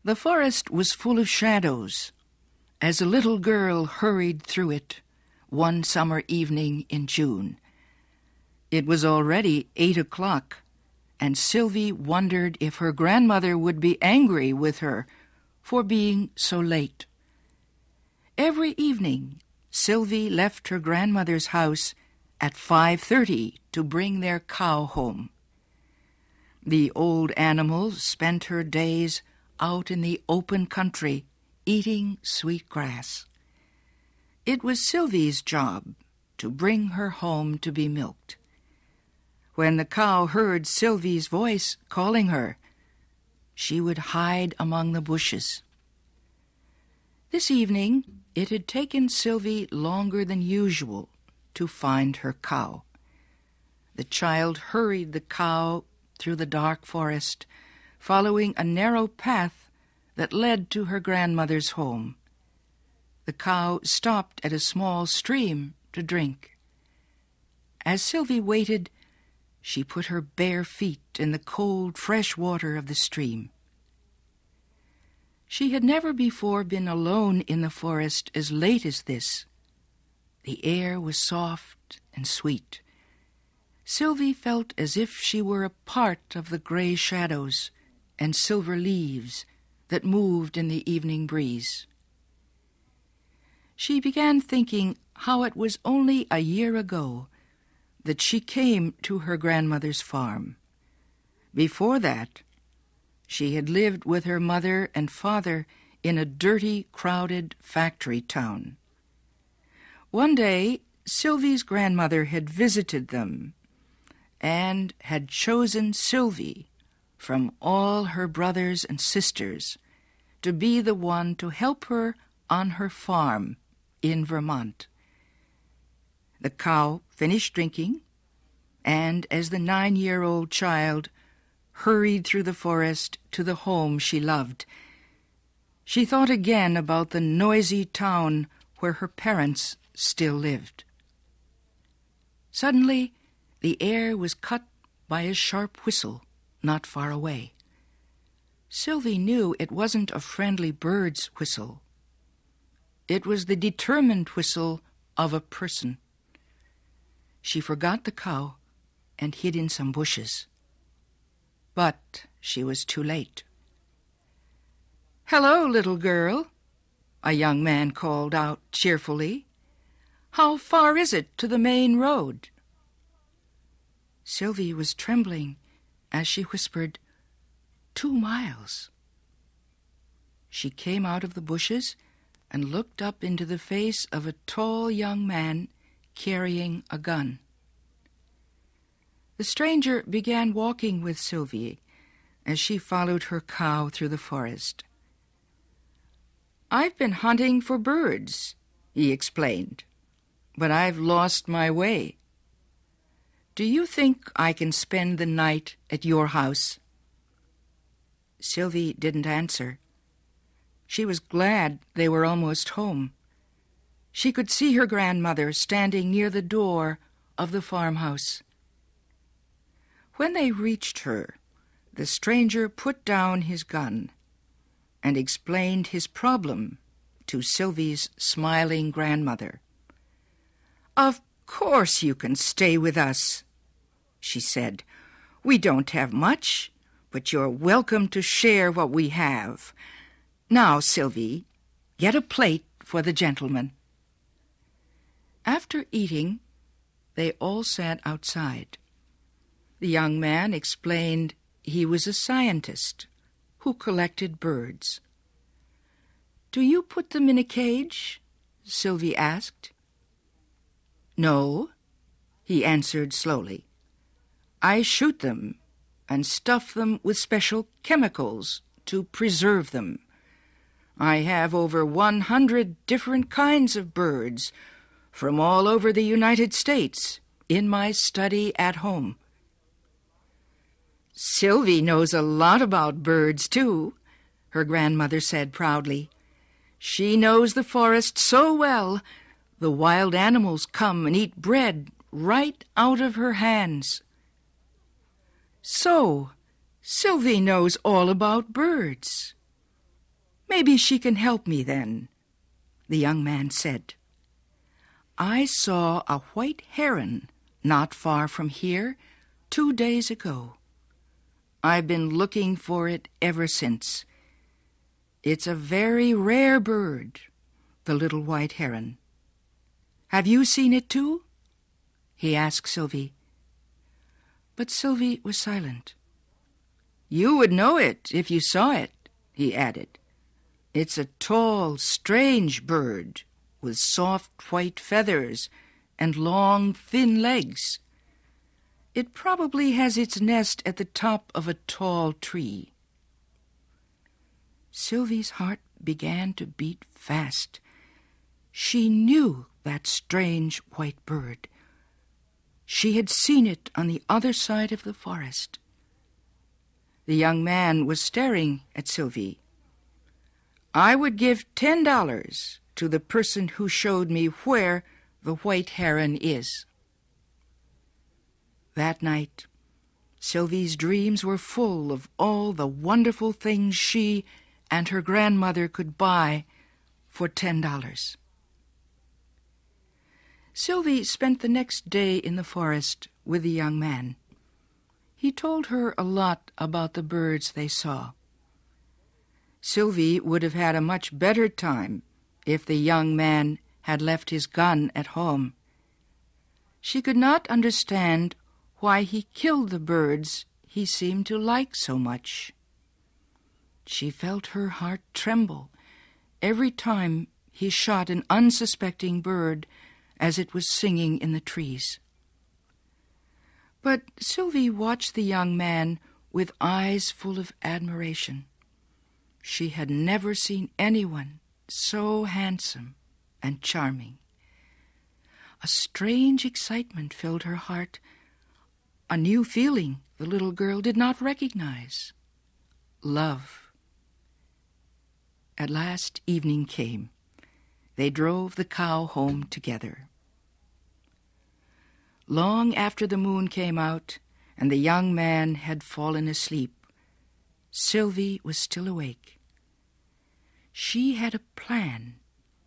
The forest was full of shadows as a little girl hurried through it one summer evening in June. It was already 8 o'clock, and Sylvie wondered if her grandmother would be angry with her for being so late. Every evening, Sylvie left her grandmother's house at 5:30 to bring their cow home. The old animal spent her days out in the open country, eating sweet grass. It was Sylvie's job to bring her home to be milked. When the cow heard Sylvie's voice calling her, she would hide among the bushes. This evening, it had taken Sylvie longer than usual to find her cow. The child hurried the cow through the dark forest, following a narrow path that led to her grandmother's home. The cow stopped at a small stream to drink. As Sylvie waited, she put her bare feet in the cold, fresh water of the stream. She had never before been alone in the forest as late as this. The air was soft and sweet. Sylvie felt as if she were a part of the gray shadows and silver leaves that moved in the evening breeze. She began thinking how it was only a year ago that she came to her grandmother's farm. Before that, she had lived with her mother and father in a dirty, crowded factory town. One day, Sylvie's grandmother had visited them and had chosen Sylvie from all her brothers and sisters to be the one to help her on her farm in Vermont. The cow finished drinking, and as the 9-year-old child hurried through the forest to the home she loved, she thought again about the noisy town where her parents still lived. Suddenly, the air was cut by a sharp whistle not far away. Sylvie knew it wasn't a friendly bird's whistle. It was the determined whistle of a person. She forgot the cow and hid in some bushes. But she was too late. "Hello, little girl," a young man called out cheerfully. "How far is it to the main road?" Sylvie was trembling as she whispered, 2 miles. She came out of the bushes and looked up into the face of a tall young man carrying a gun. The stranger began walking with Sylvie as she followed her cow through the forest. "I've been hunting for birds," he explained, "but I've lost my way. Do you think I can spend the night at your house?" Sylvie didn't answer. She was glad they were almost home. She could see her grandmother standing near the door of the farmhouse. When they reached her, the stranger put down his gun and explained his problem to Sylvie's smiling grandmother. "Of course you can stay with us," she said. "We don't have much, but you're welcome to share what we have. Now, Sylvie, get a plate for the gentleman." After eating, they all sat outside. The young man explained he was a scientist who collected birds. "Do you put them in a cage?" Sylvie asked. "No," he answered slowly. "I shoot them and stuff them with special chemicals to preserve them. I have over 100 different kinds of birds from all over the United States in my study at home." "Sylvie knows a lot about birds, too," her grandmother said proudly. "She knows the forest so well, the wild animals come and eat bread right out of her hands." "So, Sylvie knows all about birds. Maybe she can help me then, the young man said. I saw a white heron not far from here 2 days ago. I've been looking for it ever since. It's a very rare bird, the little white heron. Have you seen it too? He asked Sylvie. But Sylvie was silent. You would know it if you saw it, he added. It's a tall, strange bird with soft white feathers and long, thin legs. It probably has its nest at the top of a tall tree. Sylvie's heart began to beat fast. She knew that strange white bird. She had seen it on the other side of the forest. The young man was staring at Sylvie. I would give $10 to the person who showed me where the white heron is. That night, Sylvie's dreams were full of all the wonderful things she and her grandmother could buy for $10. Sylvie spent the next day in the forest with the young man. He told her a lot about the birds they saw. Sylvie would have had a much better time if the young man had left his gun at home. She could not understand why he killed the birds he seemed to like so much. She felt her heart tremble every time he shot an unsuspecting bird as it was singing in the trees. But Sylvie watched the young man with eyes full of admiration. She had never seen anyone so handsome and charming. A strange excitement filled her heart, a new feeling the little girl did not recognize. Love. At last evening came. They drove the cow home together. Long after the moon came out and the young man had fallen asleep, Sylvie was still awake. She had a plan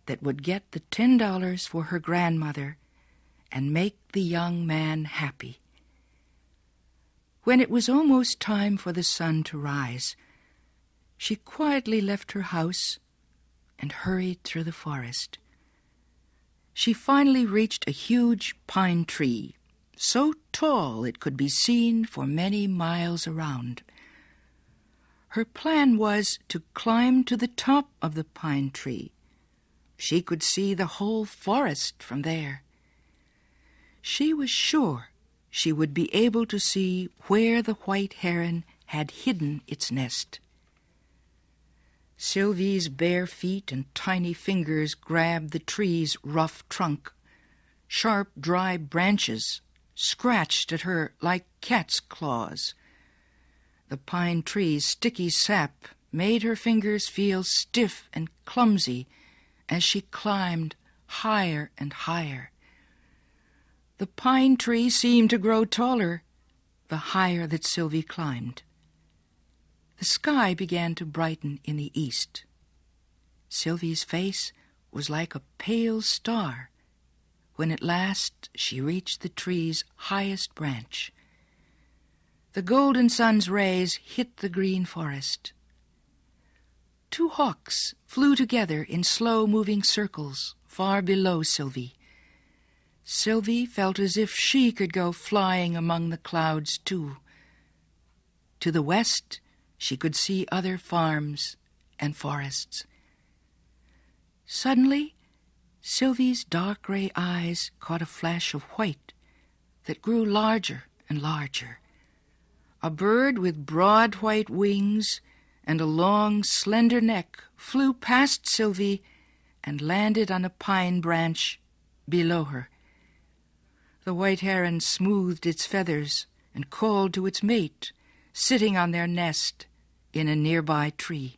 that would get the $10 for her grandmother and make the young man happy. When it was almost time for the sun to rise, she quietly left her house and hurried through the forest. She finally reached a huge pine tree, so tall it could be seen for many miles around. Her plan was to climb to the top of the pine tree. She could see the whole forest from there. She was sure she would be able to see where the white heron had hidden its nest. Sylvie's bare feet and tiny fingers grabbed the tree's rough trunk. Sharp, dry branches scratched at her like cat's claws. The pine tree's sticky sap made her fingers feel stiff and clumsy as she climbed higher and higher. The pine tree seemed to grow taller the higher that Sylvie climbed. The sky began to brighten in the east. Sylvie's face was like a pale star when at last she reached the tree's highest branch. The golden sun's rays hit the green forest. 2 hawks flew together in slow-moving circles far below Sylvie. Sylvie felt as if she could go flying among the clouds too. To the west, she could see other farms and forests. Suddenly, Sylvie's dark gray eyes caught a flash of white that grew larger and larger. A bird with broad white wings and a long, slender neck flew past Sylvie and landed on a pine branch below her. The white heron smoothed its feathers and called to its mate, sitting on their nest in a nearby tree.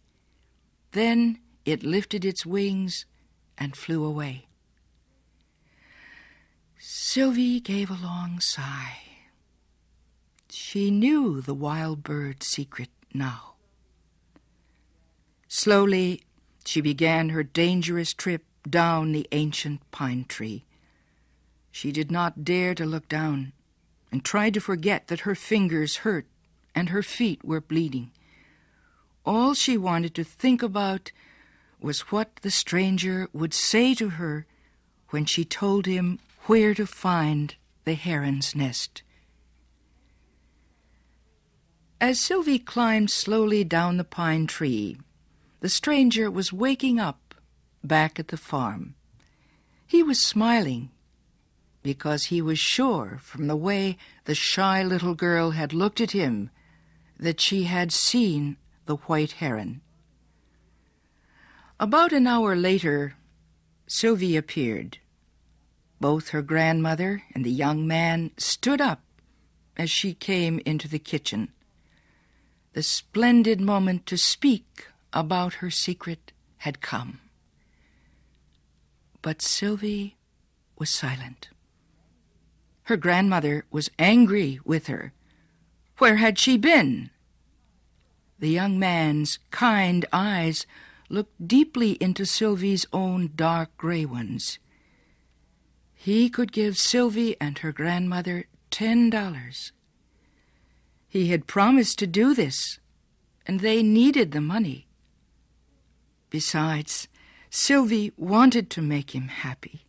Then it lifted its wings and flew away. Sylvie gave a long sigh. She knew the wild bird's secret now. Slowly, she began her dangerous trip down the ancient pine tree. She did not dare to look down and tried to forget that her fingers hurt and her feet were bleeding. All she wanted to think about was what the stranger would say to her when she told him where to find the heron's nest. As Sylvie climbed slowly down the pine tree, the stranger was waking up back at the farm. He was smiling because he was sure from the way the shy little girl had looked at him that she had seen the white heron. About an hour later, Sylvie appeared. Both her grandmother and the young man stood up as she came into the kitchen. The splendid moment to speak about her secret had come. But Sylvie was silent. Her grandmother was angry with her. Where had she been? The young man's kind eyes looked deeply into Sylvie's own dark gray ones. He could give Sylvie and her grandmother $10. He had promised to do this, and they needed the money. Besides, Sylvie wanted to make him happy.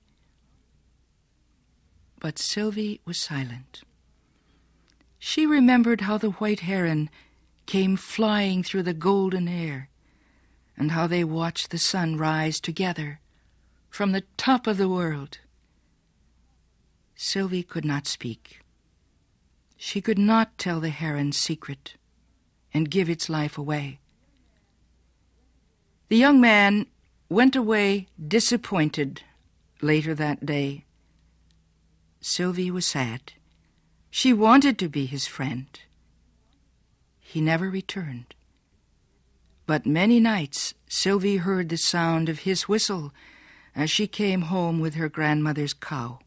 But Sylvie was silent. She remembered how the white heron came flying through the golden air, and how they watched the sun rise together from the top of the world. Sylvie could not speak. She could not tell the heron's secret and give its life away. The young man went away disappointed later that day. Sylvie was sad. She wanted to be his friend. He never returned. But many nights Sylvie heard the sound of his whistle as she came home with her grandmother's cow.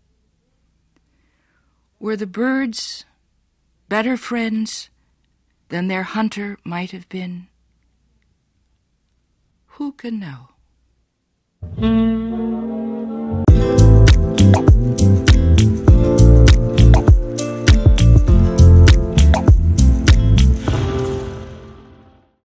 Were the birds better friends than their hunter might have been? Who can know?